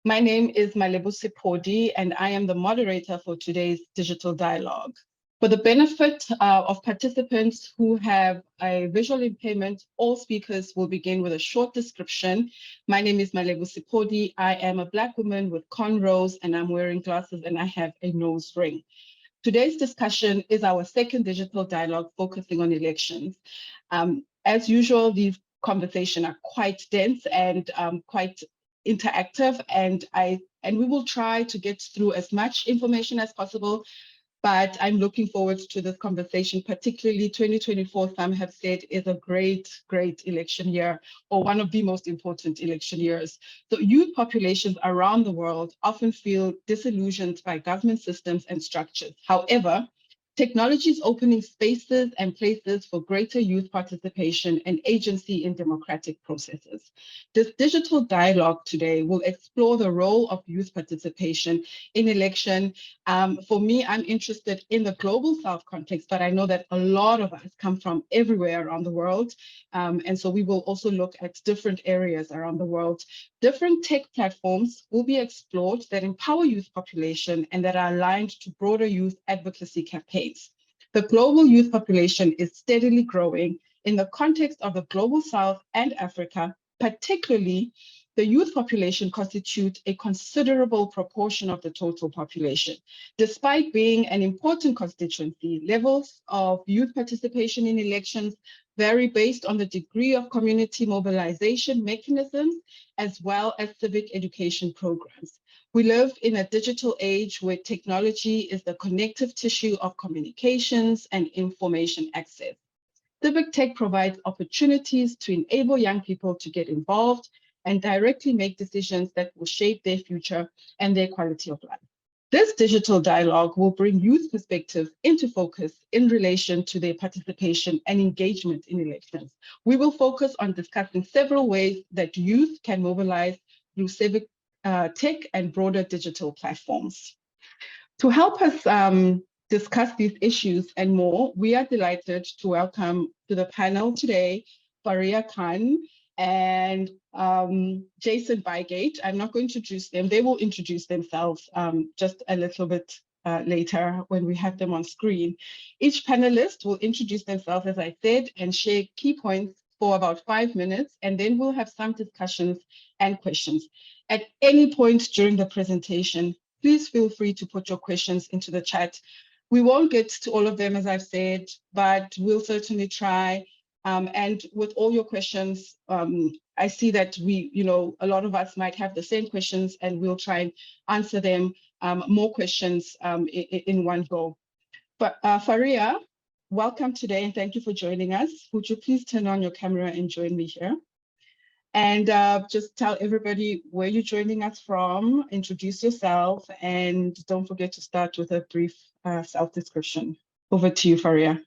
My name is Mobilisation, and I am the moderator for today's digital dialogue. For the benefit of participants who have a visual impairment, all speakers will begin with a short description. My name is Mobilisation. I am a Black woman with cornrows, and I'm wearing glasses, and I have a nose ring. Today's discussion is our second digital dialogue focusing on elections. As usual, these conversations are quite dense and quite interactive, and we will try to get through as much information as possible. But I'm looking forward to this conversation, particularly 2024, some have said is a great election year, or one of the most important election years. So youth populations around the world often feel disillusioned by government systems and structures. However, technology is opening spaces and places for greater youth participation and agency in democratic processes. This digital dialogue today will explore the role of youth participation in election. For me, I'm interested in the global South context, but I know that a lot of us come from everywhere around the world. And so we will also look at different areas around the world. Different tech platforms will be explored that empower youth population and that are aligned to broader youth advocacy campaigns. The global youth population is steadily growing in the context of the global South and Africa, particularly the youth population constitutes a considerable proportion of the total population. Despite being an important constituency, levels of youth participation in elections vary based on the degree of community mobilization mechanisms, as well as civic education programs. We live in a digital age where technology is the connective tissue of communications and information access. Civic tech provides opportunities to enable young people to get involved and directly make decisions that will shape their future and their quality of life. This digital dialogue will bring youth perspectives into focus in relation to their participation and engagement in elections. We will focus on discussing several ways that youth can mobilize through civic tech and broader digital platforms. To help us discuss these issues and more, we are delighted to welcome to the panel today Faria Khan and Jason Bygate. I'm not going to introduce them. They will introduce themselves just a little bit later when we have them on screen. Each panelist will introduce themselves, as I said, and share key points for about 5 minutes, and then we'll have some discussions and questions. At any point during the presentation, please feel free to put your questions into the chat. We won't get to all of them, as I've said, but we'll certainly try. And with all your questions, I see that a lot of us might have the same questions, and we'll try and answer them, more questions in one go. But Faria, welcome today, and thank you for joining us. Would you please turn on your camera and join me here? And just tell everybody where you're joining us from, introduce yourself, and don't forget to start with a brief self-description. Over to you, Faria.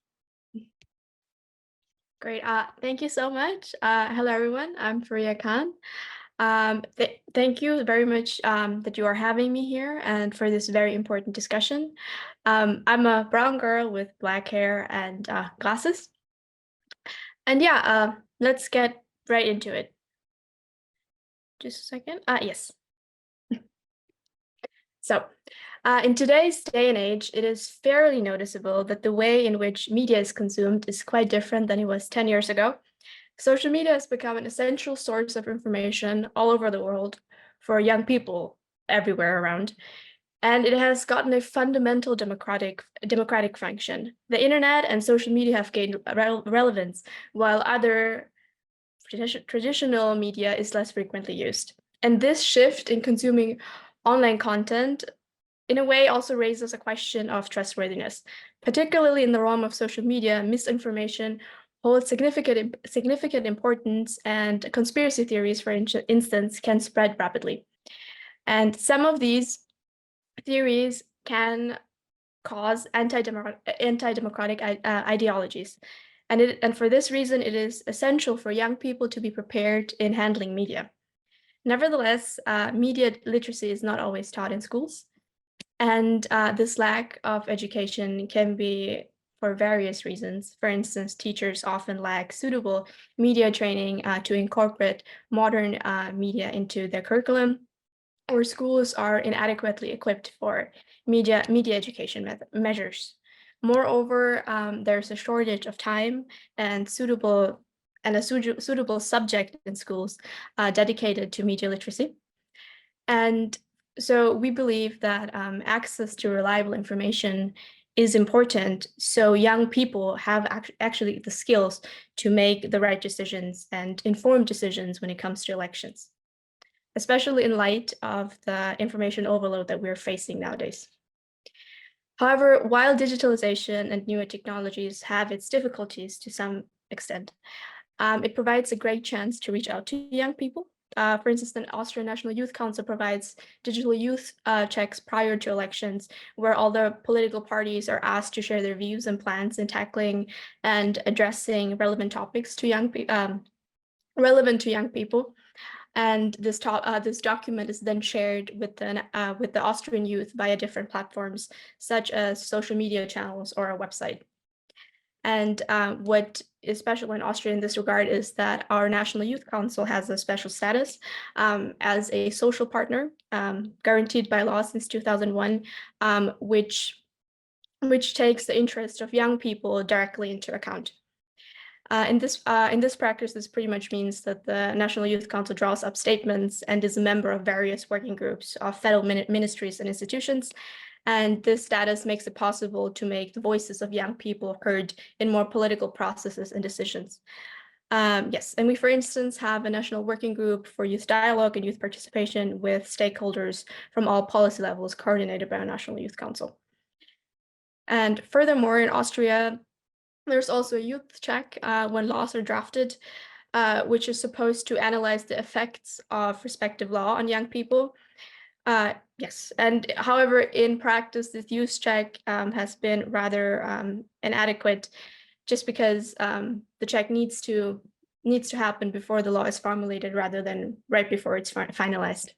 Great. Thank you so much. Hello, everyone. I'm Faria Khan. Thank you very much that you are having me here and for this very important discussion. I'm a brown girl with black hair and glasses. And yeah, let's get right into it. Just a second. Yes. So in today's day and age, it is fairly noticeable that the way in which media is consumed is quite different than it was 10 years ago. Social media has become an essential source of information all over the world for young people everywhere around. And it has gotten a fundamental democratic function. The internet and social media have gained relevance, while other traditional media is less frequently used. And this shift in consuming online content, in a way, also raises a question of trustworthiness. Particularly in the realm of social media, misinformation holds significant importance, and conspiracy theories, for instance, can spread rapidly. And some of these theories can cause anti-democratic ideologies. And for this reason, it is essential for young people to be prepared in handling media. Nevertheless, media literacy is not always taught in schools. And this lack of education can be for various reasons. For instance, teachers often lack suitable media training to incorporate modern media into their curriculum. or schools are inadequately equipped for media education measures. Moreover, there's a shortage of time and a suitable subject in schools dedicated to media literacy. And so we believe that access to reliable information is important, so young people have actually the skills to make the right decisions and informed decisions when it comes to elections, especially in light of the information overload that we're facing nowadays. However, while digitalization and newer technologies have its difficulties to some extent, it provides a great chance to reach out to young people. For instance, the Austrian National Youth Council provides digital youth checks prior to elections, where all the political parties are asked to share their views and plans in tackling and addressing relevant topics to relevant to young people. And this document is then shared with the Austrian youth via different platforms, such as social media channels or a website. And what is special in Austria in this regard is that our National Youth Council has a special status as a social partner guaranteed by law since 2001, which takes the interest of young people directly into account. In this practice, this pretty much means that the National Youth Council draws up statements and is a member of various working groups of federal ministries and institutions. And this status makes it possible to make the voices of young people heard in more political processes and decisions. Yes, and we, for instance, have a national working group for youth dialogue and youth participation with stakeholders from all policy levels coordinated by our National Youth Council. And furthermore, in Austria, there's also a youth check when laws are drafted, which is supposed to analyze the effects of respective law on young people. Yes, and however, in practice, this youth check has been rather inadequate, just because the check needs to happen before the law is formulated rather than right before it's finalized.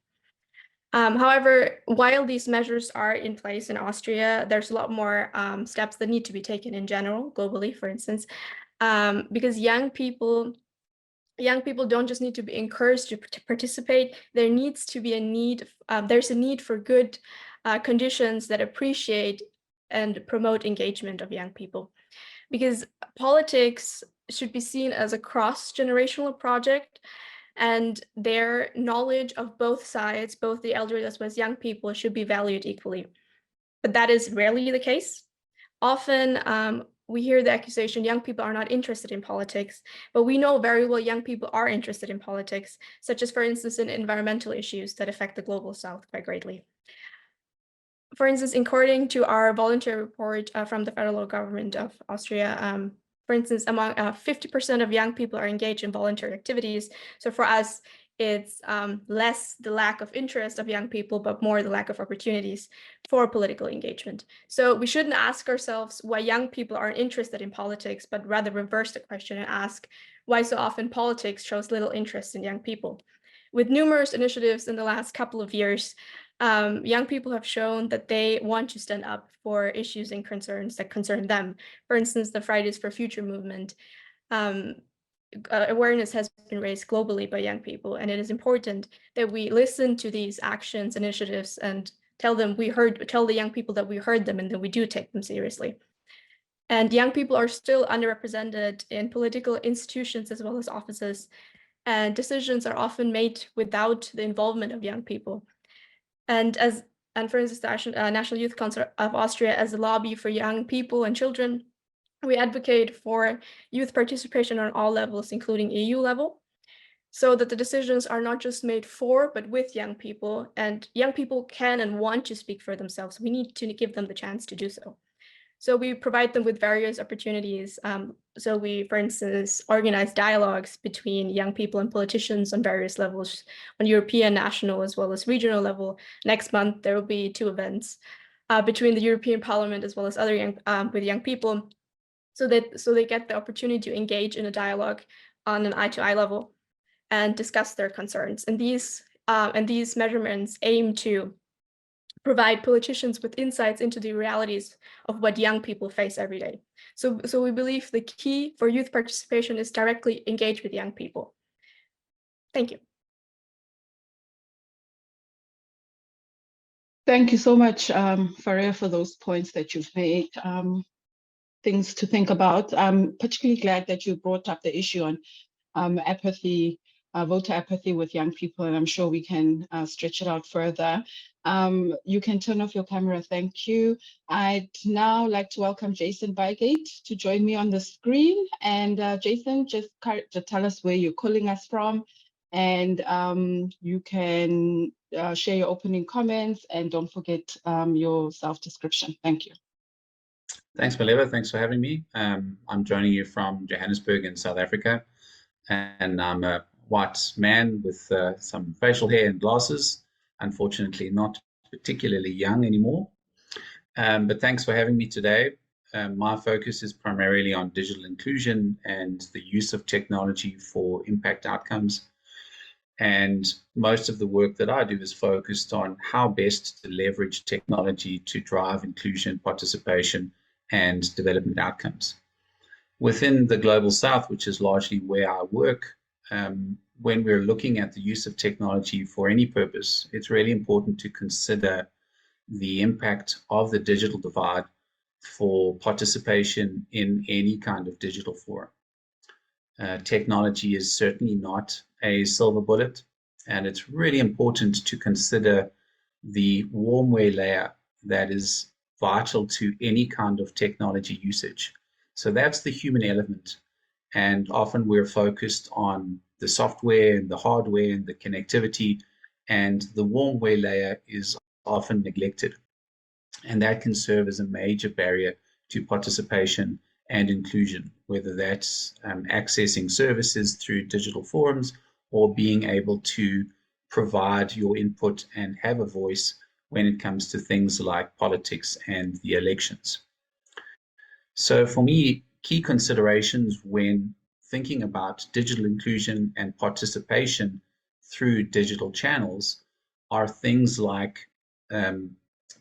However, while these measures are in place in Austria, there's a lot more steps that need to be taken in general, globally, for instance, because young people don't just need to be encouraged to participate. There needs to be a need. There's a need for good conditions that appreciate and promote engagement of young people, because politics should be seen as a cross-generational project, and their knowledge of both sides, both the elderly as well as young people, should be valued equally. But that is rarely the case. Often we hear the accusation young people are not interested in politics, but we know very well young people are interested in politics, such as, for instance, in environmental issues that affect the global south quite greatly. For instance, according to our volunteer report from the federal government of Austria, for instance, among 50% of young people are engaged in voluntary activities. So for us, it's less the lack of interest of young people, but more the lack of opportunities for political engagement. So we shouldn't ask ourselves why young people aren't interested in politics, but rather reverse the question and ask why so often politics shows little interest in young people. With numerous initiatives in the last couple of years, young people have shown that they want to stand up for issues and concerns that concern them. For instance, the Fridays for Future movement, awareness has been raised globally by young people, and it is important that we listen to these actions, initiatives, and tell the young people that we heard them and that we do take them seriously. And young people are still underrepresented in political institutions as well as offices, and decisions are often made without the involvement of young people. And for instance, the National Youth Council of Austria, as a lobby for young people and children, we advocate for youth participation on all levels, including EU level, so that the decisions are not just made for, but with young people, and young people can and want to speak for themselves. We need to give them the chance to do so. So we provide them with various opportunities. So we, for instance, organize dialogues between young people and politicians on various levels, on European, national, as well as regional level. Next month, there will be 2 events between the European Parliament as well as other with young people, so they get the opportunity to engage in a dialogue on an eye-to-eye level and discuss their concerns. And these measurements aim to provide politicians with insights into the realities of what young people face every day. So we believe the key for youth participation is directly engage with young people. Thank you. Thank you so much, Faria, for those points that you've made. Things to think about. I'm particularly glad that you brought up the issue on apathy, voter apathy with young people, and I'm sure we can stretch it out further. You can turn off your camera, thank you. I'd now like to welcome Jason Bygate to join me on the screen. And Jason, just tell us where you're calling us from, and you can share your opening comments, and don't forget your self-description. Thank you. Thanks, Maleva. Thanks for having me. I'm joining you from Johannesburg in South Africa, and I'm a white man with some facial hair and glasses. Unfortunately, not particularly young anymore. But thanks for having me today. My focus is primarily on digital inclusion and the use of technology for impact outcomes. And most of the work that I do is focused on how best to leverage technology to drive inclusion, participation, and development outcomes. Within the Global South, which is largely where I work, when we're looking at the use of technology for any purpose, it's really important to consider the impact of the digital divide for participation in any kind of digital forum. Technology is certainly not a silver bullet, and it's really important to consider the warmware layer that is vital to any kind of technology usage. So that's the human element, and often we're focused on the software and the hardware and the connectivity, and the warmware layer is often neglected, and that can serve as a major barrier to participation and inclusion, whether that's accessing services through digital forums or being able to provide your input and have a voice when it comes to things like politics and the elections. So for me, key considerations when thinking about digital inclusion and participation through digital channels are things like,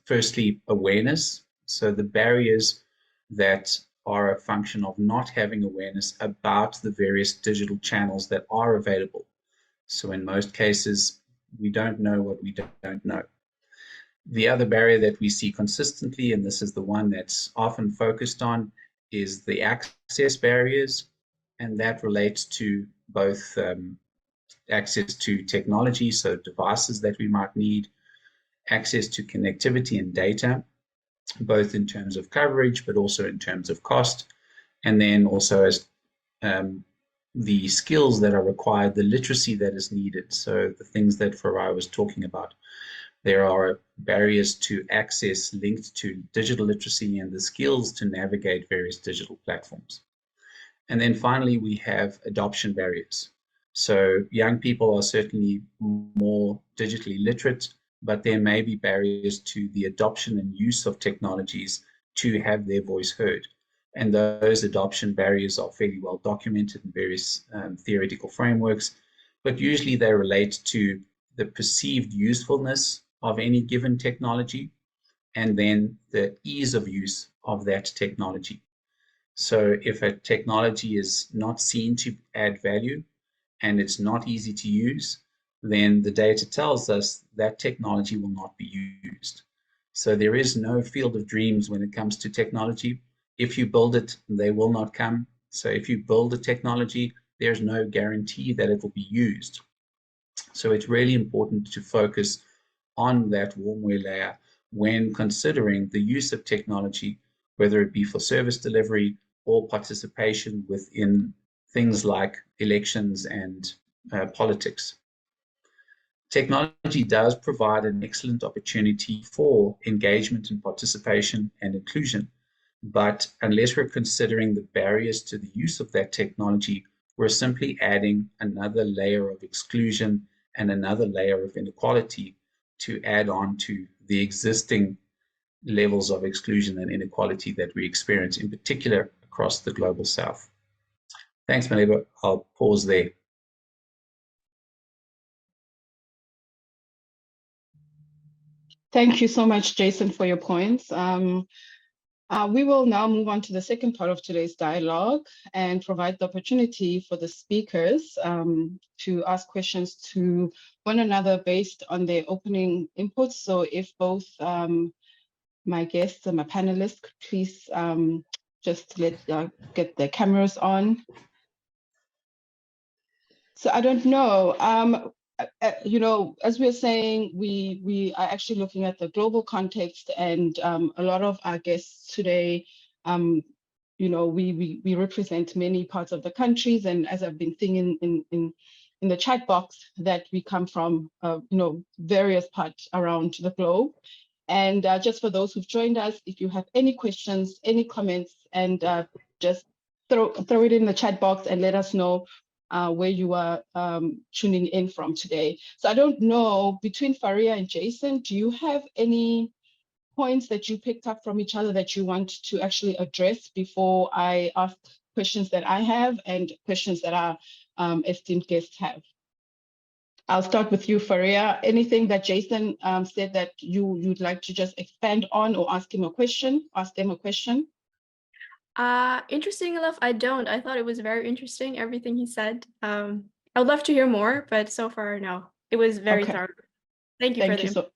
firstly, awareness. So the barriers that are a function of not having awareness about the various digital channels that are available. So in most cases, we don't know what we don't know. The other barrier that we see consistently, and this is the one that's often focused on, is the access barriers, and that relates to both access to technology, so devices that we might need, access to connectivity and data, both in terms of coverage, but also in terms of cost, and then also as the skills that are required, the literacy that is needed, so the things that Farai was talking about. There are barriers to access linked to digital literacy and the skills to navigate various digital platforms. And then finally, we have adoption barriers. So young people are certainly more digitally literate, but there may be barriers to the adoption and use of technologies to have their voice heard. And those adoption barriers are fairly well documented in various theoretical frameworks, but usually they relate to the perceived usefulness of any given technology, and then the ease of use of that technology. So if a technology is not seen to add value and it's not easy to use, then the data tells us that technology will not be used. So there is no field of dreams when it comes to technology. If you build it, they will not come. So if you build a technology, there's no guarantee that it will be used. So it's really important to focus on that warmware layer when considering the use of technology, whether it be for service delivery or participation within things like elections and politics. Technology does provide an excellent opportunity for engagement and participation and inclusion, but unless we're considering the barriers to the use of that technology, we're simply adding another layer of exclusion and another layer of inequality to add on to the existing levels of exclusion and inequality that we experience, in particular across the Global South. Thanks, Maleva. I'll pause there. Thank you so much, Jason, for your points. We will now move on to the second part of today's dialogue and provide the opportunity for the speakers to ask questions to one another based on their opening inputs. So if both my guests and my panelists could please just get their cameras on. So I don't know, you know, as we're saying, we are actually looking at the global context, and a lot of our guests today, you know, we represent many parts of the countries, and as I've been seeing in the chat box, that we come from, you know, various parts around the globe. And just for those who've joined us, if you have any questions, any comments, and just throw it in the chat box and let us know where you are tuning in from today. So I don't know, between Faria and Jason, do you have any points that you picked up from each other that you want to actually address before I ask questions that I have and questions that our esteemed guests have? I'll start with you, Faria. Anything that Jason said that you'd like to just expand on or ask them a question? Interesting enough, I don't. I thought it was very interesting, everything he said. I would love to hear more, but so far, no. It was very thorough. Thank you for the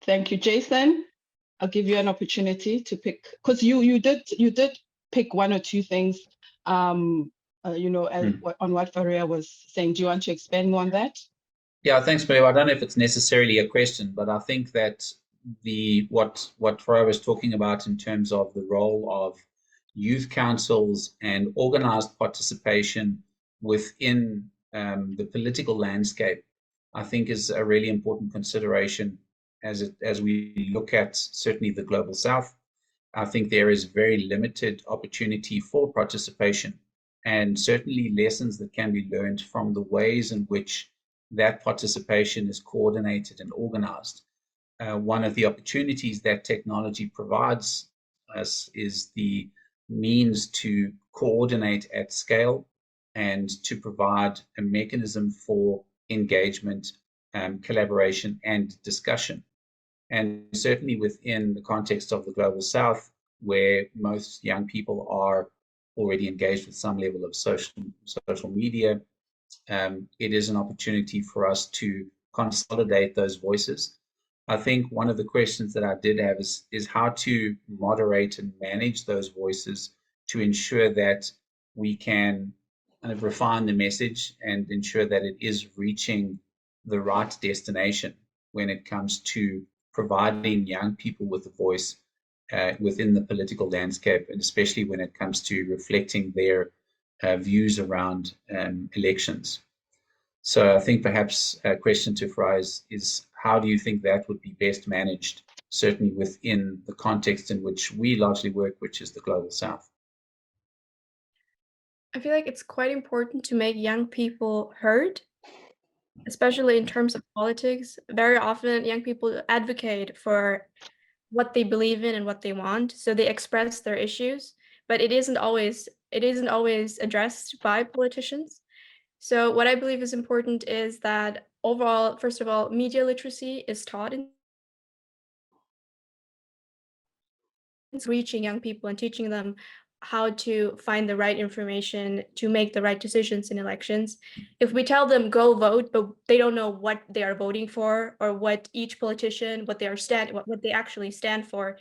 Thank you, Jason. I'll give you an opportunity to pick, because you did pick one or two things, you know, on what Faria was saying. Do you want to expand more on that? Yeah, thanks, Mario. I don't know if it's necessarily a question, but I think that what Faria was talking about in terms of the role of youth councils and organized participation within the political landscape, I think is a really important consideration as we look at certainly the global South. I think there is very limited opportunity for participation, and certainly lessons that can be learned from the ways in which that participation is coordinated and organized. One of the opportunities that technology provides us is the means to coordinate at scale and to provide a mechanism for engagement, collaboration, and discussion. And certainly within the context of the global South, where most young people are already engaged with some level of social media, it is an opportunity for us to consolidate those voices. I think one of the questions that I did have is how to moderate and manage those voices to ensure that we can kind of refine the message and ensure that it is reaching the right destination when it comes to providing young people with a voice within the political landscape, and especially when it comes to reflecting their views around elections. So I think perhaps a question to Fries is how do you think that would be best managed, certainly within the context in which we largely work, which is the global South? I feel like it's quite important to make young people heard, especially in terms of politics. Very often, young people advocate for what they believe in and what they want, so they express their issues, but it isn't always addressed by politicians. So what I believe is important is that overall, first of all, media literacy is taught in reaching young people and teaching them how to find the right information to make the right decisions in elections. If we tell them go vote, but they don't know what they are voting for or what each politician, what they actually stand for,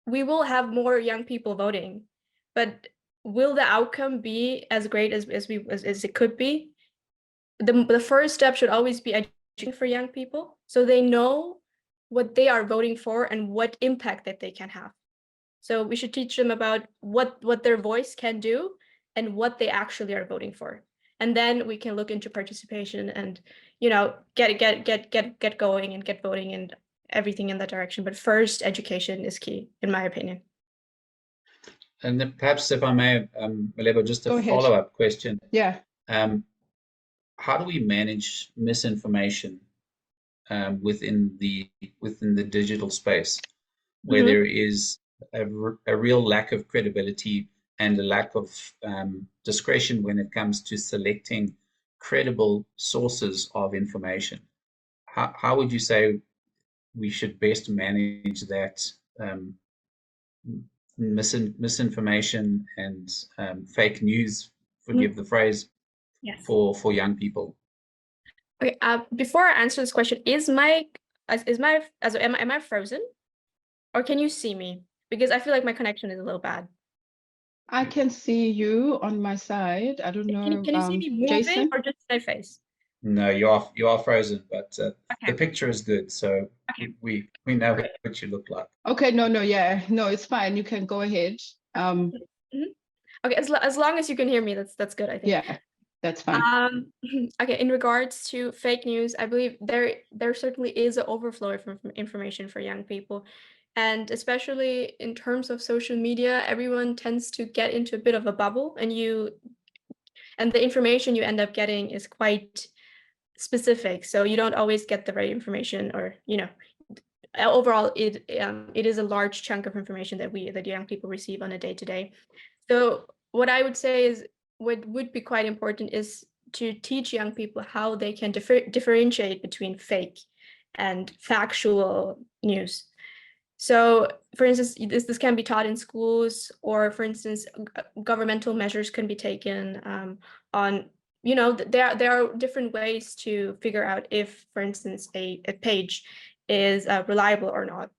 we will have more young people voting. But will the outcome be as great as it could be? The first step should always be education for young people, so they know what they are voting for and what impact that they can have. So we should teach them about what their voice can do and what they actually are voting for. And then we can look into participation and, you know, get going and get voting and everything in that direction. But first, education is key, in my opinion. And then perhaps if I may, Malebo, just a follow-up question. Yeah. How do we manage misinformation within the digital space, where there is a real lack of credibility and a lack of discretion when it comes to selecting credible sources of information? How would you say we should best manage that misinformation and fake news, forgive the phrase, Yes. for young people. Okay. Before I answer this question, am I frozen, or can you see me? Because I feel like my connection is a little bad. I can see you on my side. I don't know, Can you see me moving, Jason? or just my face? No, you are frozen, but the Okay. picture is good, so Okay. we know Great. what you look like. Okay, no, yeah, no, it's fine. You can go ahead. Mhm. Okay, as long as you can hear me, that's good, I think. Yeah, that's fine. Okay, in regards to fake news, I believe there certainly is an overflow of information for young people. And especially in terms of social media, everyone tends to get into a bit of a bubble, and the information you end up getting is quite specific. So you don't always get the right information, or overall it is a large chunk of information that young people receive on a day-to-day. So what I would say is what would be quite important is to teach young people how they can differentiate between fake and factual news. So, for instance, this can be taught in schools, or for instance, governmental measures can be taken on. There are different ways to figure out if, for instance, a page is reliable or not.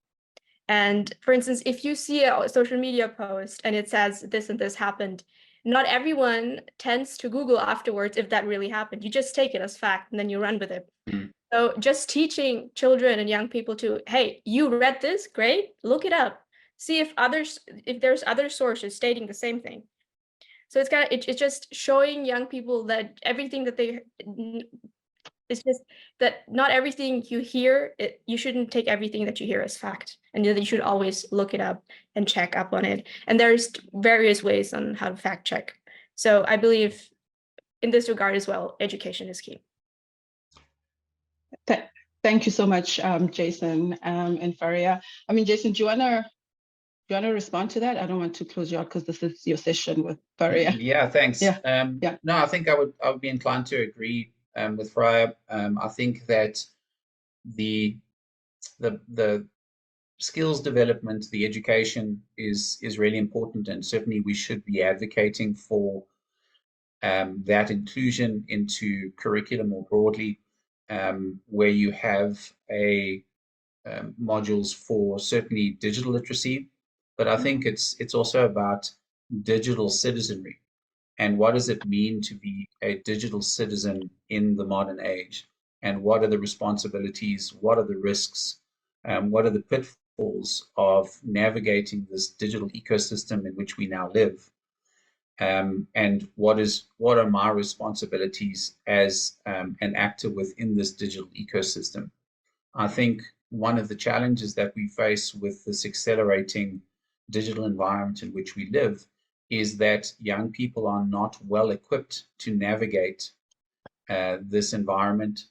And for instance, if you see a social media post and it says this and this happened, not everyone tends to Google afterwards if that really happened. You just take it as fact and then you run with it. Mm. So just teaching children and young people to, hey, you read this, great, look it up. See if there's other sources stating the same thing. So it's just showing young people that it's just that not everything you hear, you shouldn't take everything that you hear as fact, and that you should always look it up and check up on it. And there's various ways on how to fact check. So I believe in this regard as well, education is key. Thank you so much, Jason and Faria. I mean, Jason, do you wanna respond to that? I don't want to close you out because this is your session with Faria. Yeah, thanks. Yeah. No, I think I would be inclined to agree with Freya. I think that the skills development, the education is really important, and certainly we should be advocating for that inclusion into curriculum more broadly, where you have modules for certainly digital literacy, but I think it's also about digital citizenry. And what does it mean to be a digital citizen in the modern age? And what are the responsibilities? What are the risks? What are the pitfalls of navigating this digital ecosystem in which we now live? And what are my responsibilities as an actor within this digital ecosystem? I think one of the challenges that we face with this accelerating digital environment in which we live is that young people are not well equipped to navigate this environment.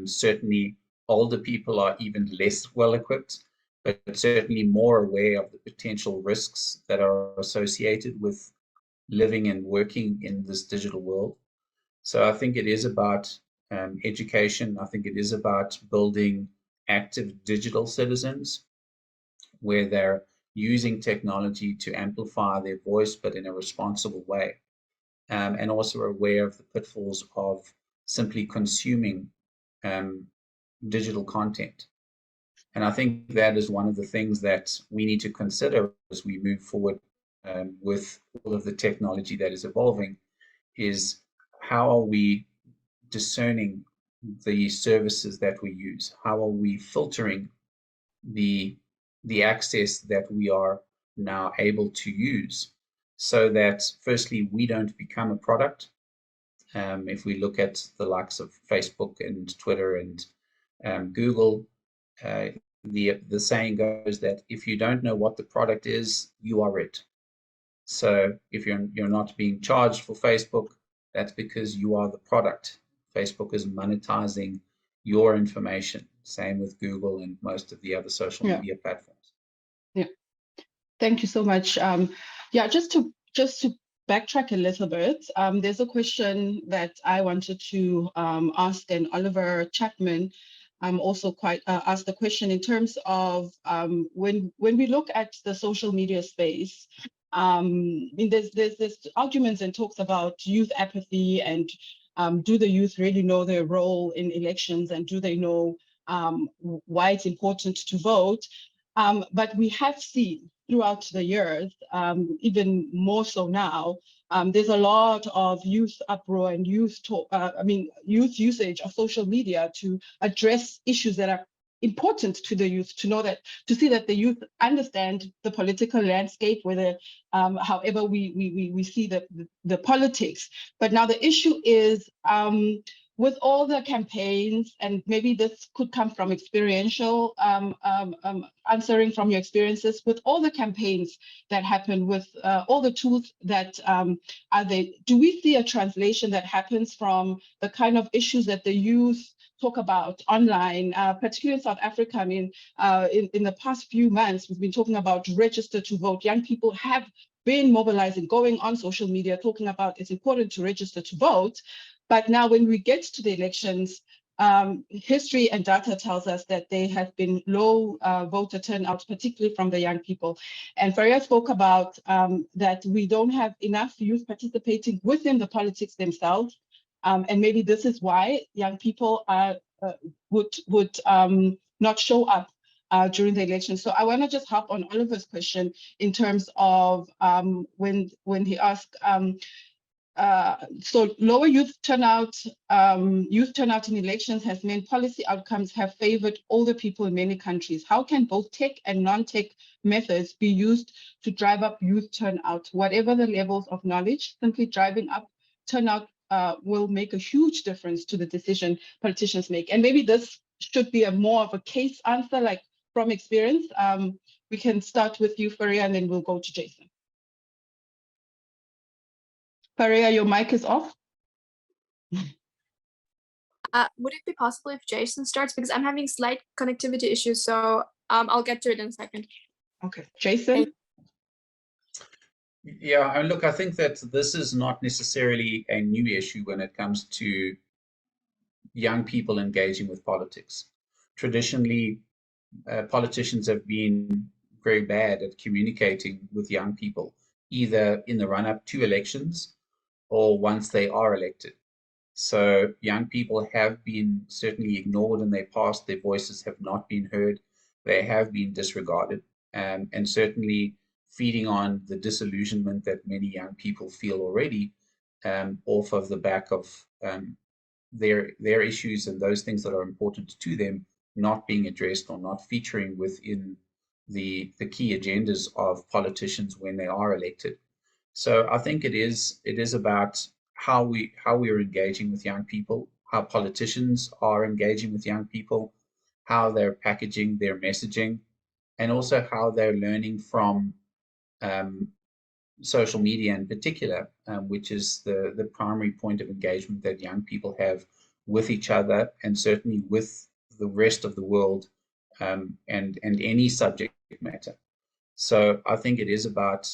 Certainly, older people are even less well equipped, but certainly more aware of the potential risks that are associated with living and working in this digital world. So I think it is about education. I think it is about building active digital citizens where they're using technology to amplify their voice, but in a responsible way, and also aware of the pitfalls of simply consuming digital content. And I think that is one of the things that we need to consider as we move forward with all of the technology that is evolving, is how are we discerning the services that we use? How are we filtering the access that we are now able to use, so that firstly we don't become a product? If we look at the likes of Facebook and Twitter and Google, uh, the saying goes that if you don't know what the product is, you are it. So if you're not being charged for Facebook, that's because you are the product. Facebook is monetizing your information. Same with Google and most of the other social media platforms. Yeah. Thank you so much. Yeah, just to backtrack a little bit, there's a question that I wanted to ask, and Oliver Chapman also quite asked the question in terms of when we look at the social media space. I mean, there's arguments and talks about youth apathy and do the youth really know their role in elections, and do they know why it's important to vote? But we have seen throughout the years, even more so now, there's a lot of youth uproar and youth talk, youth usage of social media to address issues that are important to the youth, to see that the youth understand the political landscape, whether however we see the politics. But now the issue is, with all the campaigns, and maybe this could come from experiential, answering from your experiences, with all the campaigns that happen, with all the tools that are there, do we see a translation that happens from the kind of issues that the youth talk about online, particularly in South Africa? I mean, in the past few months, we've been talking about register to vote. Young people have been mobilizing, going on social media, talking about it's important to register to vote. But now when we get to the elections, history and data tells us that there has been low voter turnout, particularly from the young people. And Faria spoke about that we don't have enough youth participating within the politics themselves. And maybe this is why young people would not show up during the election. So I want to just hop on Oliver's question in terms of when he asked, so lower youth turnout in elections has meant policy outcomes have favored older people in many countries. How can both tech and non-tech methods be used to drive up youth turnout? Whatever the levels of knowledge, simply driving up turnout will make a huge difference to the decision politicians make. And maybe this should be more of a case answer, like from experience. We can start with you, Faria, and then we'll go to Jason. Faria, your mic is off. Would it be possible if Jason starts? Because I'm having slight connectivity issues, so I'll get to it in a second. Okay, Jason? Yeah, and look, I think that this is not necessarily a new issue when it comes to young people engaging with politics. Traditionally, politicians have been very bad at communicating with young people, either in the run-up to elections or once they are elected. So young people have been certainly ignored in their past. Their voices have not been heard. They have been disregarded, and certainly feeding on the disillusionment that many young people feel already, off of the back of their issues and those things that are important to them not being addressed or not featuring within the key agendas of politicians when they are elected. So I think it is about how we are engaging with young people, how politicians are engaging with young people, how they're packaging their messaging, and also how they're learning from social media in particular, which is the primary point of engagement that young people have with each other and certainly with the rest of the world, and any subject matter. So I think it is about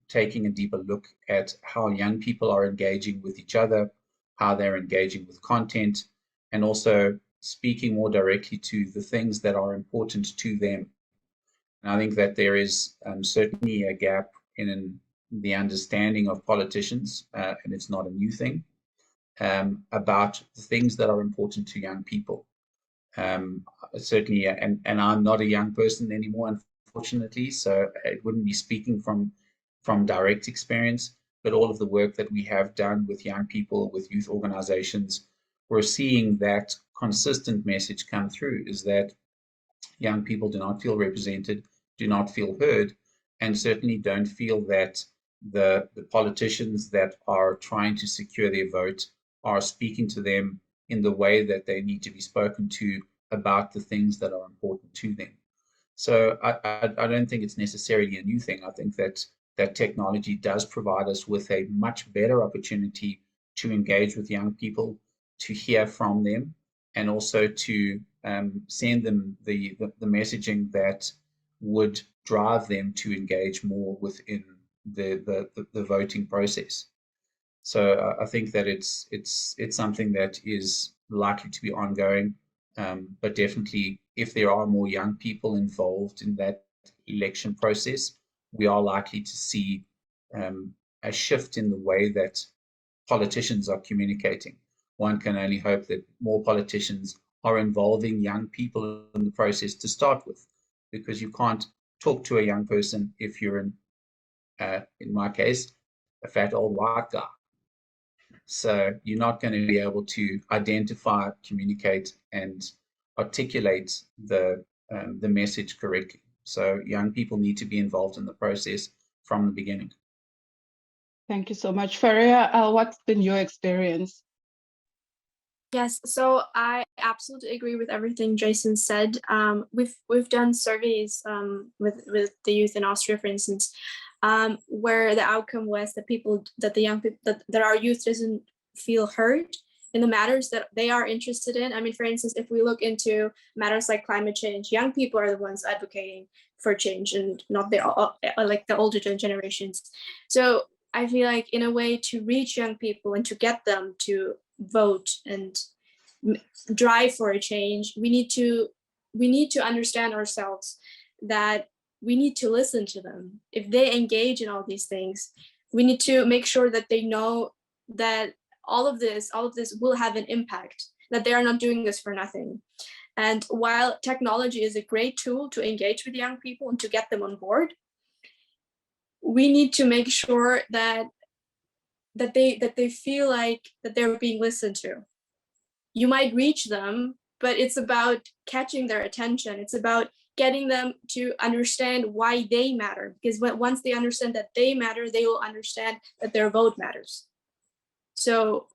taking a deeper look at how young people are engaging with each other, how they're engaging with content, and also speaking more directly to the things that are important to them. And I think that there is certainly a gap in the understanding of politicians, and it's not a new thing, about the things that are important to young people. Certainly, and I'm not a young person anymore, unfortunately, so it wouldn't be speaking from direct experience, but all of the work that we have done with young people, with youth organizations, we're seeing that consistent message come through, is that young people do not feel represented, do not feel heard, and certainly don't feel that the politicians that are trying to secure their vote are speaking to them in the way that they need to be spoken to about the things that are important to them. So I don't think it's necessarily a new thing. I think that technology does provide us with a much better opportunity to engage with young people, to hear from them, and also to send them the messaging that would drive them to engage more within the voting process. So I think that it's something that is likely to be ongoing. But definitely, if there are more young people involved in that election process, we are likely to see a shift in the way that politicians are communicating. One can only hope that more politicians are involving young people in the process to start with, because you can't talk to a young person if you're in my case, a fat old white guy. So you're not going to be able to identify, communicate, and articulate the message correctly. So young people need to be involved in the process from the beginning. Thank you so much. Faria, what's been your experience? Yes, so I absolutely agree with everything Jason said. We've done surveys with the youth in Austria, for instance, where the outcome was that the young people that our youth doesn't feel heard in the matters that they are interested in. I mean, for instance, if we look into matters like climate change, young people are the ones advocating for change and not like the older generations. So I feel like in a way to reach young people and to get them to vote and drive for a change, we need to understand ourselves that we need to listen to them. If they engage in all these things, we need to make sure that they know that all of this will have an impact, that they are not doing this for nothing. And while technology is a great tool to engage with young people and to get them on board, we need to make sure that they feel like that they're being listened to. You might reach them, but it's about catching their attention. It's about getting them to understand why they matter, because once they understand that they matter, they will understand that their vote matters. So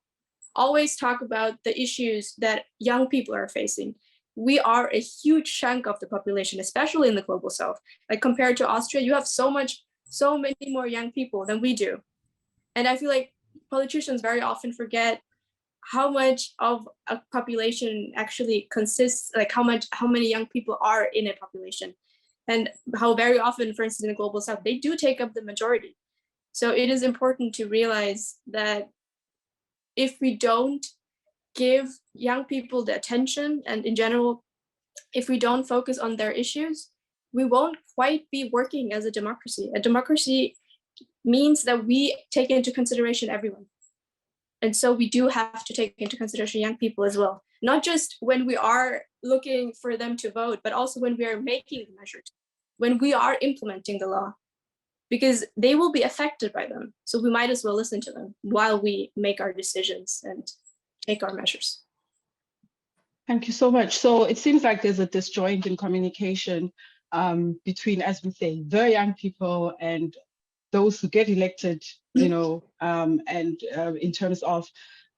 always talk about the issues that young people are facing. We are a huge chunk of the population, especially in the global south. Like compared to Austria, you have so many more young people than we do. And I feel like politicians very often forget how much of a population actually consists, like how many young people are in a population, and how very often, for instance, in the global south, they do take up the majority. So it is important to realize that if we don't give young people the attention, and in general, if we don't focus on their issues, we won't quite be working as a democracy. A democracy means that we take into consideration everyone. And so we do have to take into consideration young people as well, not just when we are looking for them to vote, but also when we are making the measures, when we are implementing the law, because they will be affected by them. So we might as well listen to them while we make our decisions and take our measures. Thank you so much. So it seems like there's a disjoint in communication between, as we say, the young people and those who get elected, you know, and in terms of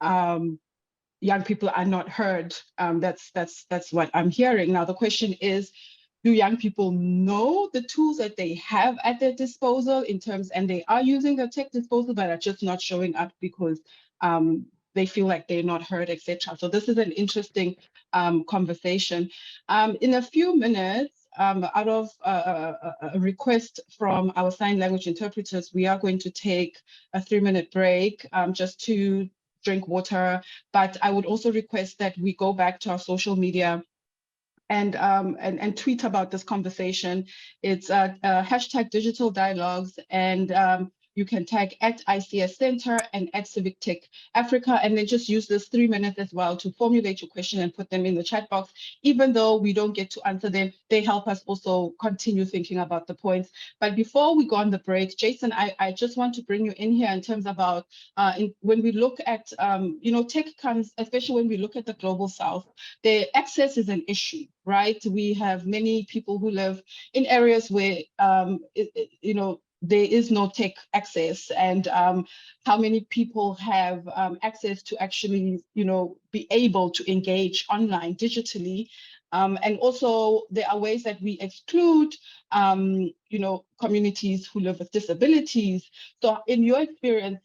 young people are not heard. That's what I'm hearing. Now, the question is, do young people know the tools that they have at their disposal in terms, and they are using the tech disposal, but are just not showing up because they feel like they're not heard, etc. So this is an interesting conversation. In a few minutes, out of a request from our sign language interpreters, we are going to take a 3-minute break just to drink water. But I would also request that we go back to our social media and tweet about this conversation. It's hashtag digital dialogues, and you can tag at ICS Center and at Civic Tech Africa, and then just use this 3 minutes as well to formulate your question and put them in the chat box. Even though we don't get to answer them, they help us also continue thinking about the points. But before we go on the break, Jason, I just want to bring you in here in terms about when we look at, tech comes, especially when we look at the global south, the access is an issue, right? We have many people who live in areas where, there is no tech access, and how many people have access to actually, be able to engage online digitally. And also there are ways that we exclude, communities who live with disabilities. So in your experience,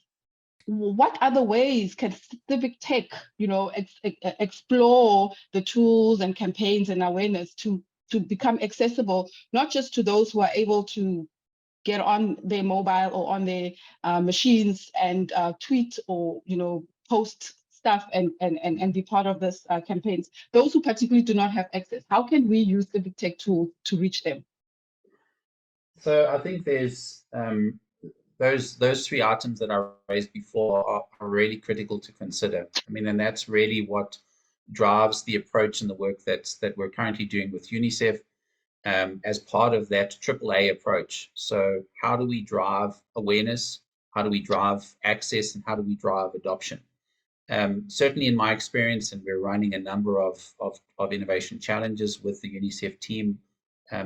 what other ways can Civic Tech, explore the tools and campaigns and awareness to become accessible, not just to those who are able to get on their mobile or on their machines and tweet or, post stuff and be part of this campaigns, those who particularly do not have access, how can we use Civic Tech tools to reach them? So I think there's those three items that I raised before are really critical to consider. I mean, and that's really what drives the approach and the work that we're currently doing with UNICEF as part of that AAA approach. So how do we drive awareness? How do we drive access? And how do we drive adoption? Certainly in my experience, and we're running a number of innovation challenges with the UNICEF team,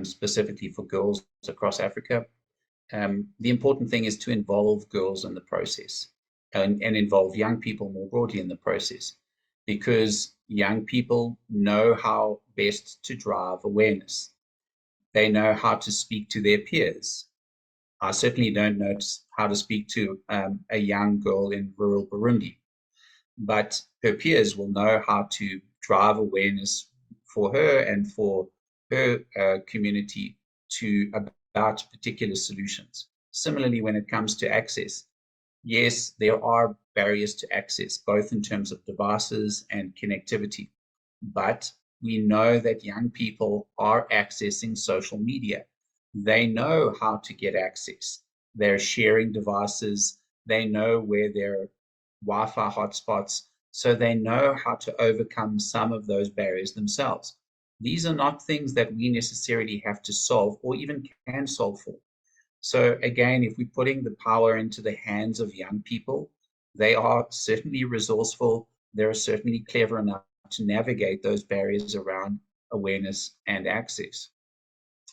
specifically for girls across Africa. The important thing is to involve girls in the process and involve young people more broadly in the process, because young people know how best to drive awareness. They know how to speak to their peers. I certainly don't know how to speak to a young girl in rural Burundi, but her peers will know how to drive awareness for her and for her community about particular solutions. Similarly, when it comes to access, yes, there are barriers to access, both in terms of devices and connectivity, but we know that young people are accessing social media. They know how to get access. They're sharing devices. They know where their Wi-Fi hotspots, so they know how to overcome some of those barriers themselves. These are not things that we necessarily have to solve or even can solve for. So again, if we're putting the power into the hands of young people, they are certainly resourceful. They're certainly clever enough to navigate those barriers around awareness and access.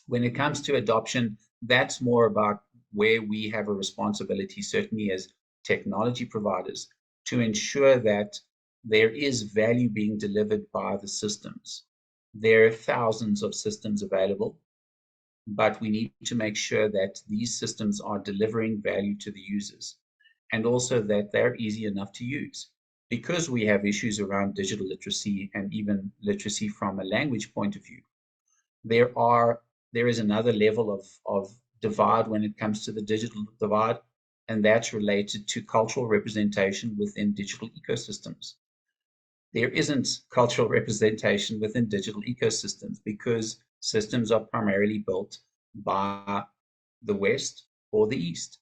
When it comes to adoption, that's more about where we have a responsibility, certainly as technology providers, to ensure that there is value being delivered by the systems. There are thousands of systems available, but we need to make sure that these systems are delivering value to the users, and also that they're easy enough to use. Because we have issues around digital literacy and even literacy from a language point of view, there is another level of divide when it comes to the digital divide, and that's related to cultural representation within digital ecosystems. There isn't cultural representation within digital ecosystems because systems are primarily built by the West or the East.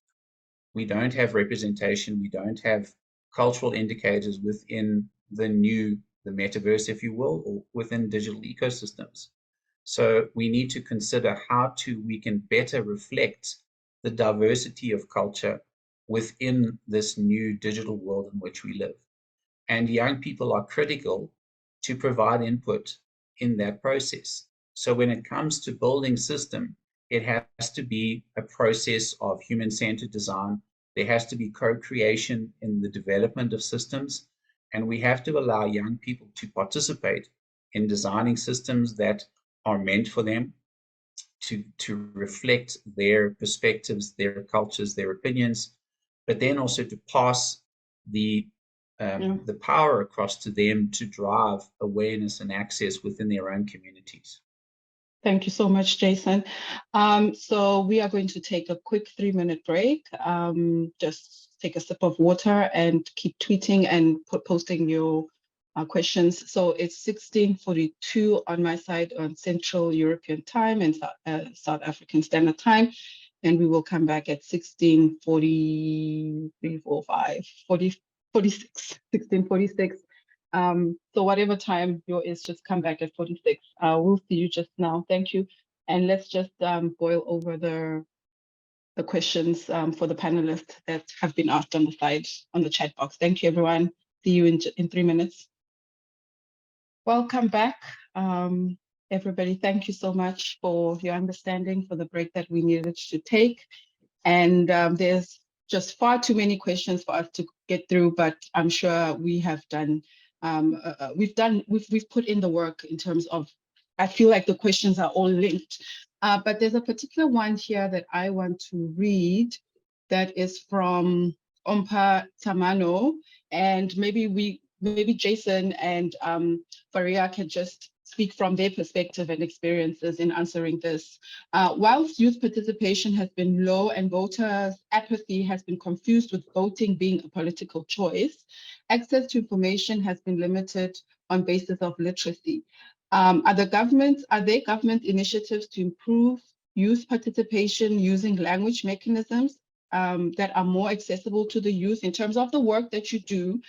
We don't have representation. We don't have cultural indicators within the metaverse, if you will, or within digital ecosystems. So we need to consider how we can better reflect the diversity of culture within this new digital world in which we live. And young people are critical to provide input in that process. So when it comes to building system, it has to be a process of human-centered design. There has to be co-creation in the development of systems, and we have to allow young people to participate in designing systems that are meant for them, to reflect their perspectives, their cultures, their opinions, but then also to pass the power across to them to drive awareness and access within their own communities. Thank you so much, Jason. So we are going to take a quick 3-minute break. Just take a sip of water and keep tweeting and posting your questions. So it's 16:42 on my side on Central European Time and South African Standard Time. And we will come back at 16:46. So whatever time yours is, just come back at 46. We'll see you just now. Thank you. And let's just boil over the questions for the panelists that have been asked on the side, on the chat box. Thank you, everyone. See you in 3 minutes. Welcome back. Everybody, thank you so much for your understanding, for the break that we needed to take. And there's just far too many questions for us to get through, but I'm sure we have done, we've put in the work in terms of, I feel like the questions are all linked. But there's a particular one here that I want to read that is from Ompa Tamano, and maybe maybe Jason and Faria can just speak from their perspective and experiences in answering this. Whilst youth participation has been low and voters' apathy has been confused with voting being a political choice, access to information has been limited on basis of literacy. Are there government initiatives to improve youth participation using language mechanisms that are more accessible to the youth? In terms of the work that you do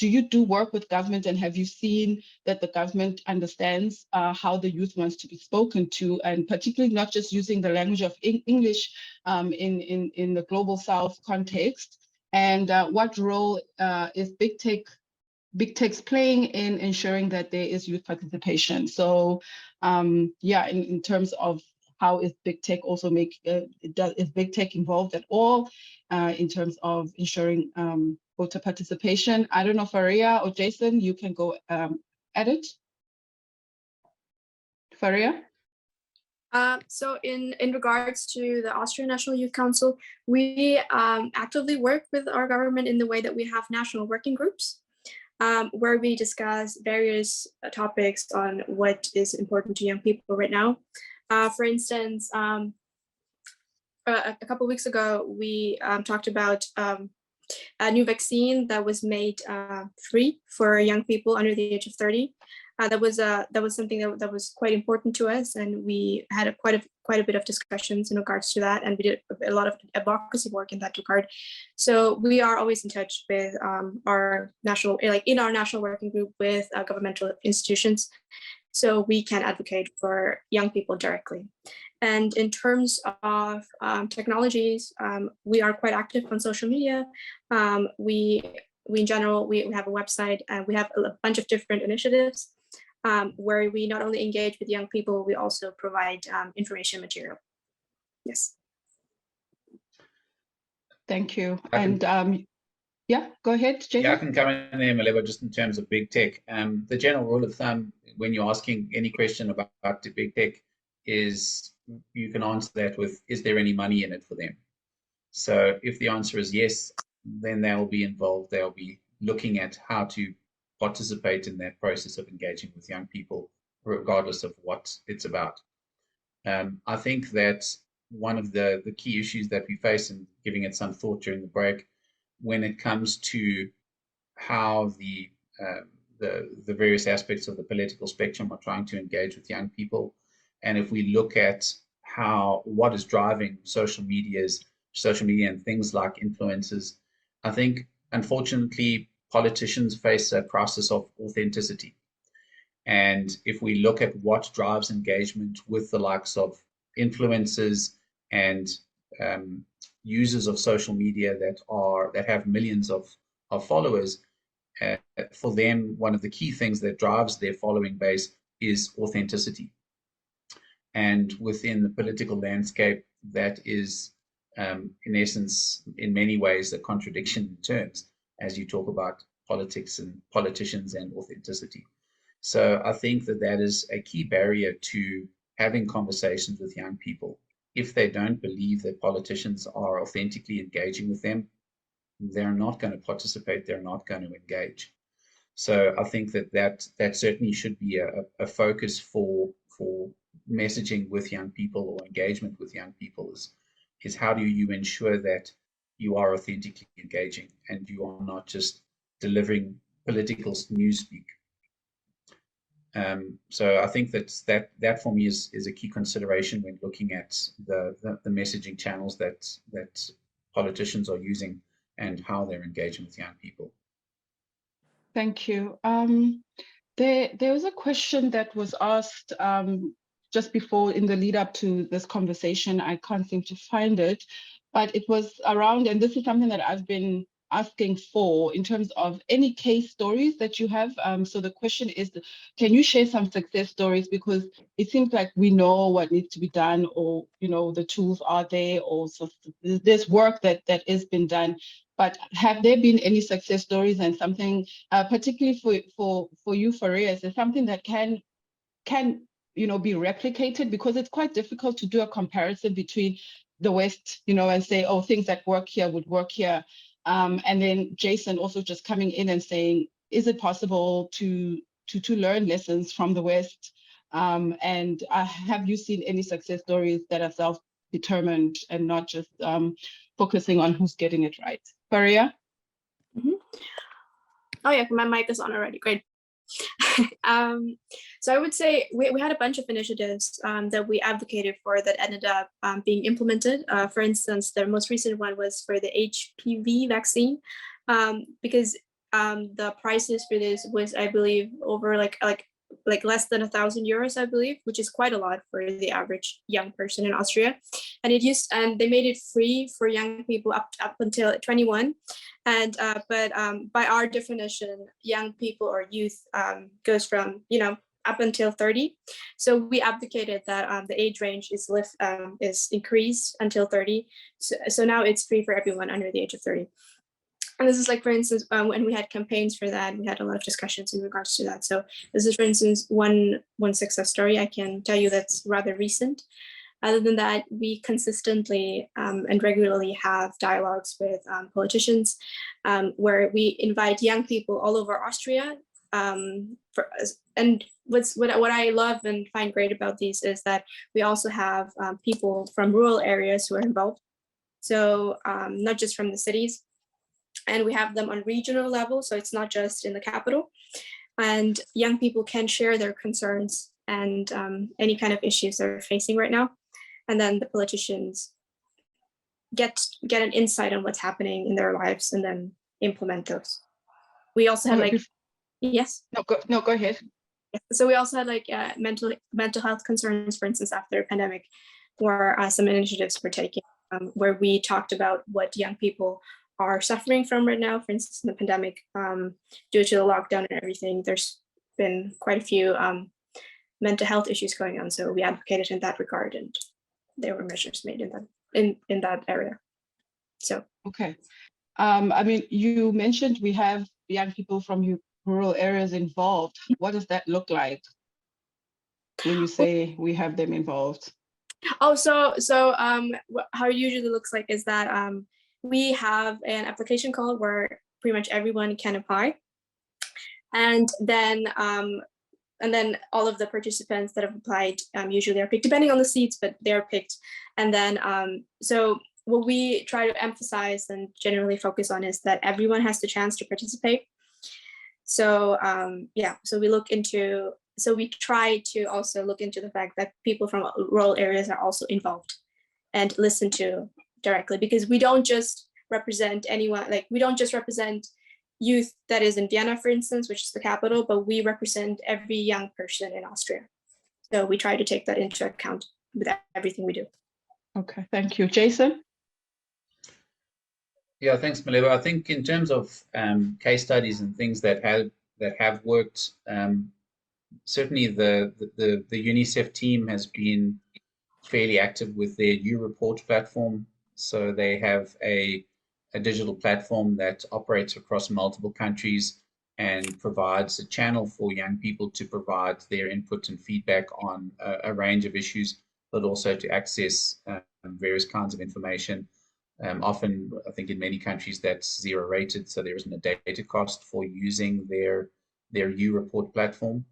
you do work with government, and have you seen that the government understands how the youth wants to be spoken to, and particularly not just using the language of English in the global South context? And what role is big tech's playing in ensuring that there is youth participation? So yeah, in terms of how is big tech also is big tech involved at all in terms of ensuring voter participation? I don't know, Faria or Jason, you can go at it. Faria? So in regards to the Austrian National Youth Council, we actively work with our government in the way that we have national working groups where we discuss various topics on what is important to young people right now. For instance, a couple of weeks ago, we talked about a new vaccine that was made free for young people under the age of 30. That was something that was quite important to us, and we had quite a bit of discussions in regards to that, and we did a lot of advocacy work in that regard. So we are always in touch with our national, in our national working group with governmental institutions, so we can advocate for young people directly. And in terms of technologies, we are quite active on social media. We in general, we have a website, and we have a bunch of different initiatives where we not only engage with young people, we also provide information material. Yes. Thank you. And yeah, go ahead, Jason. Yeah, I can come in there, Maleba, just in terms of big tech. The general rule of thumb, when you're asking any question about the big tech, is you can answer that with, is there any money in it for them? So if the answer is yes, then they'll be involved. They'll be looking at how to participate in that process of engaging with young people, regardless of what it's about. I think that one of the key issues that we face, and giving it some thought during the break, when it comes to how the various aspects of the political spectrum are trying to engage with young people, and if we look at what is driving social media and things like influencers, I think unfortunately politicians face a crisis of authenticity. And if we look at what drives engagement with the likes of influencers and users of social media that have millions of followers, for them, one of the key things that drives their following base is authenticity. And within the political landscape, that is, in essence, in many ways, a contradiction in terms, as you talk about politics and politicians and authenticity. So I think that is a key barrier to having conversations with young people. If they don't believe that politicians are authentically engaging with them, they're not going to participate, they're not going to engage. So I think that certainly should be a focus for messaging with young people or engagement with young people is how do you ensure that you are authentically engaging and you are not just delivering political newspeak. So I think that for me is a key consideration when looking at the messaging channels that politicians are using and how they're engaging with young people. Thank you. There was a question that was asked just before in the lead up to this conversation. I can't seem to find it, but it was around, and this is something that I've been asking for in terms of any case stories that you have. So the question is, can you share some success stories? Because it seems like we know what needs to be done, or the tools are there, or so there's work that has been done. But have there been any success stories, and something particularly for you, Faria, is there something that can be replicated? Because it's quite difficult to do a comparison between the West, and say, oh, things that work here would work here. And then Jason also just coming in and saying, is it possible to learn lessons from the West? And have you seen any success stories that are self-determined and not just focusing on who's getting it right? Faria? Oh yeah, my mic is on already. Great. So I would say we had a bunch of initiatives that we advocated for that ended up being implemented. For instance, the most recent one was for the HPV vaccine, because the prices for this was, I believe, over like less than €1,000, I believe, which is quite a lot for the average young person in Austria. And they made it free for young people up until 21. And but by our definition, young people or youth goes from up until 30. So we advocated that the age range is increased until 30. So now it's free for everyone under the age of 30. And this is like, for instance, when we had campaigns for that, we had a lot of discussions in regards to that. So this is, for instance, one success story I can tell you that's rather recent. Other than that, we consistently and regularly have dialogues with politicians where we invite young people all over Austria. And what I love and find great about these is that we also have people from rural areas who are involved. So not just from the cities. And we have them on regional level, so it's not just in the capital. And young people can share their concerns and any kind of issues they're facing right now. And then the politicians get an insight on what's happening in their lives and then implement those. We also had yes? No, go ahead. So we also had mental health concerns, for instance, after the pandemic, where some initiatives were taken, where we talked about what young people are suffering from right now. For instance, in the pandemic, due to the lockdown and everything, there's been quite a few mental health issues going on. So we advocated in that regard, and there were measures made in that area. So okay. I mean, you mentioned we have young people from rural areas involved. What does that look like when you say we have them involved? Oh, so how it usually looks like is that we have an application call where pretty much everyone can apply, and then all of the participants that have applied usually are picked, depending on the seats, but they're picked. And then so what we try to emphasize and generally focus on is that everyone has the chance to participate. So so we try to also look into the fact that people from rural areas are also involved and listened to directly, because we don't just represent anyone, we don't just represent youth that is in Vienna, for instance, which is the capital, but we represent every young person in Austria. So we try to take that into account with everything we do. Okay, thank you. Jason? Yeah, thanks, Maleba. I think in terms of case studies and things that have worked, certainly the UNICEF team has been fairly active with their U-Report platform. So they have a digital platform that operates across multiple countries and provides a channel for young people to provide their input and feedback on a range of issues, but also to access various kinds of information. Often, I think in many countries that's zero rated, so there isn't a data cost for using their U-Report platform.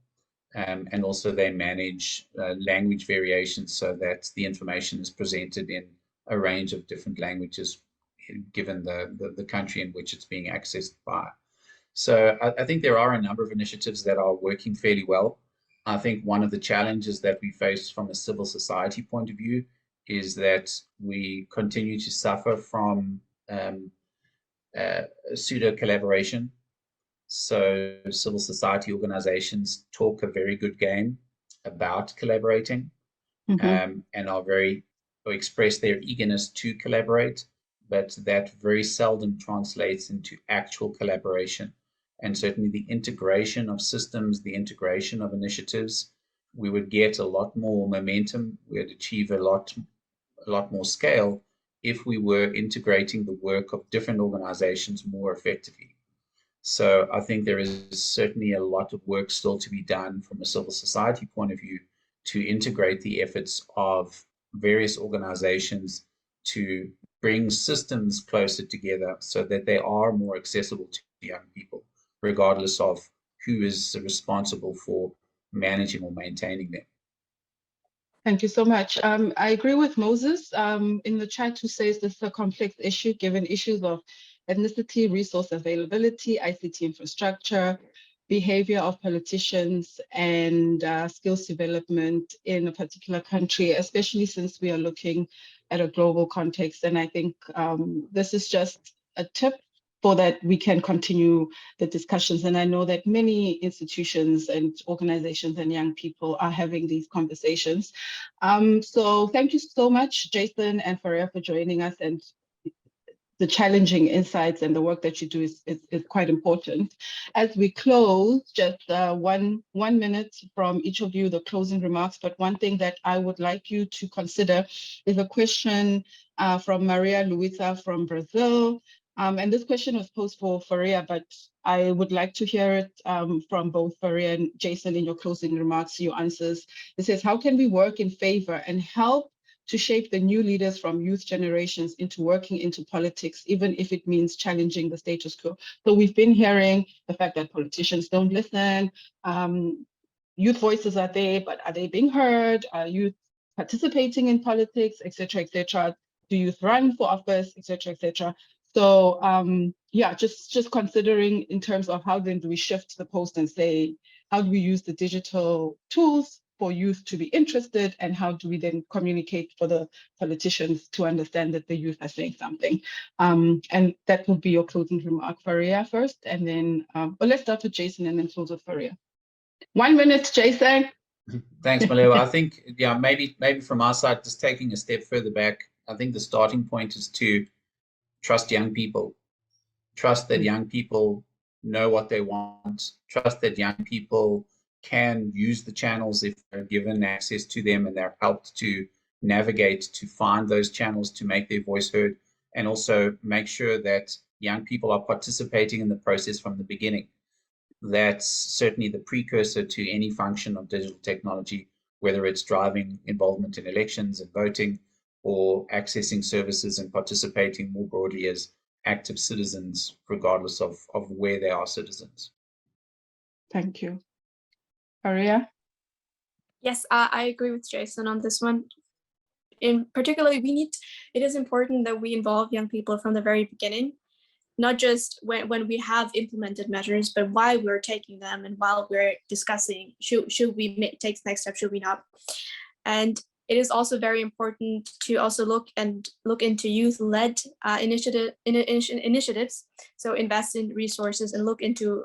And also they manage language variations so that the information is presented in a range of different languages given the country in which it's being accessed by. So I think there are a number of initiatives that are working fairly well. I think one of the challenges that we face from a civil society point of view is that we continue to suffer from pseudo collaboration. So civil society organizations talk a very good game about collaborating, and or express their eagerness to collaborate, but that very seldom translates into actual collaboration. And certainly the integration of systems, the integration of initiatives, we would get a lot more momentum, we'd achieve a lot more scale if we were integrating the work of different organizations more effectively. So I think there is certainly a lot of work still to be done from a civil society point of view to integrate the efforts of various organizations to bring systems closer together so that they are more accessible to young people, regardless of who is responsible for managing or maintaining them. Thank you so much. I agree with Moses in the chat, who says this is a complex issue given issues of ethnicity, resource availability, ICT infrastructure, behavior of politicians, and skills development in a particular country, especially since we are looking at a global context. And I think this is just a tip for that we can continue the discussions. And I know that many institutions and organizations and young people are having these conversations. So thank you so much, Jason and Faria, for joining us, and the challenging insights and the work that you do is quite important. As we close, just one minute from each of you, the closing remarks, but one thing that I would like you to consider is a question from Maria Luisa from Brazil. And this question was posed for Faria, but I would like to hear it from both Faria and Jason in your closing remarks, your answers. It says, how can we work in favor and help to shape the new leaders from youth generations into working into politics, even if it means challenging the status quo? So we've been hearing the fact that politicians don't listen, youth voices are there, but are they being heard? Are youth participating in politics, et cetera, et cetera? Do youth run for office, et cetera, et cetera? So yeah, just considering in terms of how then do we shift the post and say, how do we use the digital tools for youth to be interested, and how do we then communicate for the politicians to understand that the youth are saying something? And that would be your closing remark. Faria first, and then, but let's start with Jason and then close with Faria. 1 minute, Jason. Thanks, Malewa. I think, yeah, maybe from our side, just taking a step further back, I think the starting point is to trust young people. Trust that young people know what they want. Trust that young people can use the channels if they're given access to them and they're helped to navigate to find those channels to make their voice heard, and also make sure that young people are participating in the process from the beginning. That's certainly the precursor to any function of digital technology, whether it's driving involvement in elections and voting, or accessing services and participating more broadly as active citizens, regardless of where they are citizens. Thank you. Faria? Yes, I agree with Jason on this one. In particularly, it is important that we involve young people from the very beginning, not just when we have implemented measures, but while we're taking them and while we're discussing, should we take the next step, should we not? And it is also very important to also look into youth-led initiatives. So invest in resources and look into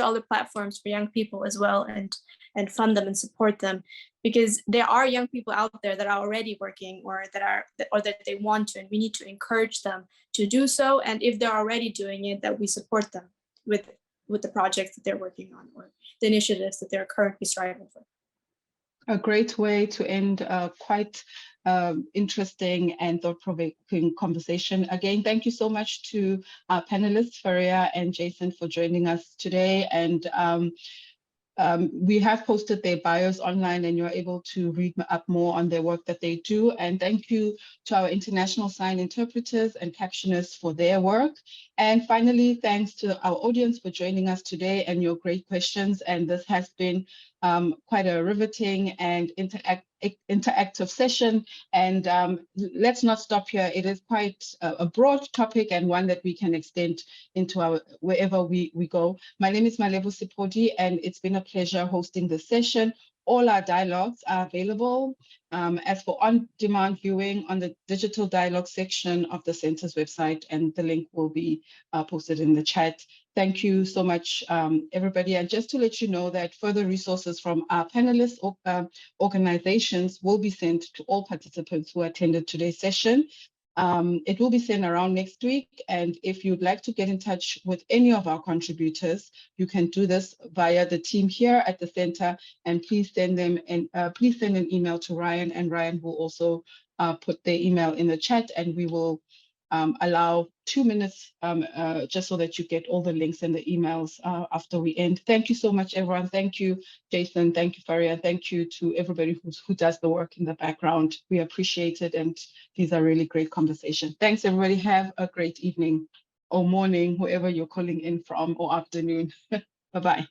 other platforms for young people as well, and fund them and support them, because there are young people out there that are already working or that they want to, and we need to encourage them to do so. And if they're already doing it, that we support them with the projects that they're working on or the initiatives that they're currently striving for. A great way to end a quite interesting and thought-provoking conversation. Again, thank you so much to our panelists, Faria and Jason, for joining us today. And we have posted their bios online, and you're able to read up more on their work that they do. And thank you to our international sign interpreters and captioners for their work. And finally, thanks to our audience for joining us today and your great questions. And this has been quite a riveting and interactive session. And let's not stop here. It is quite a broad topic and one that we can extend into wherever we go. My name is Malevo Sipodi, and it's been a pleasure hosting this session. All our dialogues are available as for on-demand viewing on the digital dialogue section of the center's website, and the link will be posted in the chat. Thank you so much, everybody. And just to let you know that further resources from our panelists or organizations will be sent to all participants who attended today's session. It will be sent around next week. And if you'd like to get in touch with any of our contributors, you can do this via the team here at the center. And please send them please send an email to Ryan, and Ryan will also put their email in the chat, and we will allow 2 minutes just so that you get all the links and the emails after we end. Thank you so much, everyone. Thank you, Jason. Thank you, Faria. Thank you to everybody who does the work in the background. We appreciate it, and these are really great conversations. Thanks, everybody. Have a great evening or morning, whoever you're calling in from, or afternoon. Bye-bye.